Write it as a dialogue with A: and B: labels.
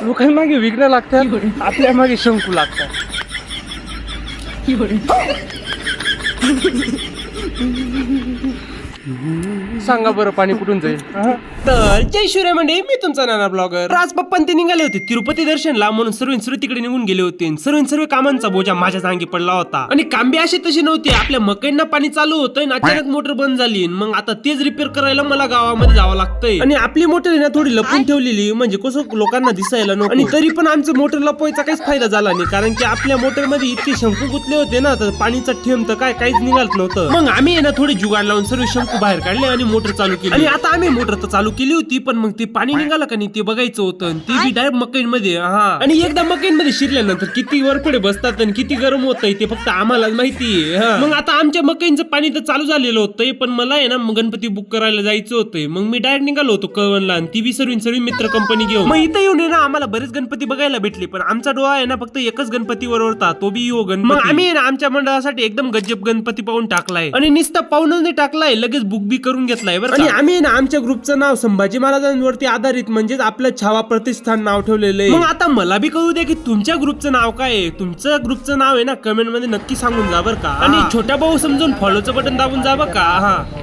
A: लोकांमागे विघ्न लागतात, आपल्या मागे शंकू लागतात. सांगा बरं पाणी कुठून जाईल? तर जय शिवराय मंडळी, मी तुमचा नाना ब्लॉगर. आज पप्पा ते निघाले होते तिरुपती दर्शनला, म्हणून सर्व तिकडे निघून गेले होते. सर्व कामांचा बोजा माझ्या अंगी पडला होता. आणि काम बी अशी तशी नव्हती. आपल्या मकाईंना पाणी चालू होतं आणि अचानक मोटर बंद झाली. मग आता तेच रिपेअर करायला मला गावामध्ये जावं लागतंय. आणि आपली मोटर आहे ना थोडी लपून ठेवलेली, म्हणजे कसं लोकांना दिसायला नको. आणि तरी पण आमचं मोटर लपवायचा काहीच फायदा झाला नाही, कारण की आपल्या मोटर मध्ये इतके शंकू गुतले होते ना, तर पाणीचा थेंब तर काहीच निघालत नव्हतं. मग आम्ही आहे ना थोडी जुगाड लावून सर्व शंकू बाहेर काढले आणि मोटर चालू केली. आणि आता आम्ही मोटर तर चालू केली होती, पण मग ते पाणी निघालं का नाही ते बघायचं होतं. ती बी डायरेक्ट मकाईमध्ये. आणि एकदा मकाईमध्ये शिरल्यानंतर किती वरपडे बसतात आणि किती गरम होतंय ते फक्त आम्हालाच माहिती आहे. मग आता आमच्या मकाईंचं पाणी तर चालू झालेलं होतं, पण मला आहे ना गणपती बुक करायला जायचं होतं. मग मी डायरेक्ट निघालो होतो कळवणला, आणि ती बी सर्व मित्र कंपनी घेऊन. मग इथं येऊन ना आम्हाला बरेच गणपती बघायला भेटले, पण आमचा डोळा आहे ना फक्त एकच गणपतीवर होता, तो बी यो गणपती. मग आम्ही ना आमच्या मंडळासाठी एकदम गजब गणपती पाहून टाकलाय, आणि नुसता पाहून नाही टाकलाय, लगेच बुक बी करून घेतलाय बरं. आणि आम्ही ना आमच्या ग्रुपचं नाव संभाजी महाराजांवरती आधारित, म्हणजेच आपलं छावा प्रतिष्ठान नाव ठेवलेलं आहे. मग आता मला बी कळू द्या की तुमच्या ग्रुपचं नाव काय आहे. तुमच्या ग्रुपचं नाव आहे ना कमेंट मध्ये नक्की सांगून जा बरं का. आणि छोट्या भाऊ समजून फॉलोचं बटन दाबून जा बरं का.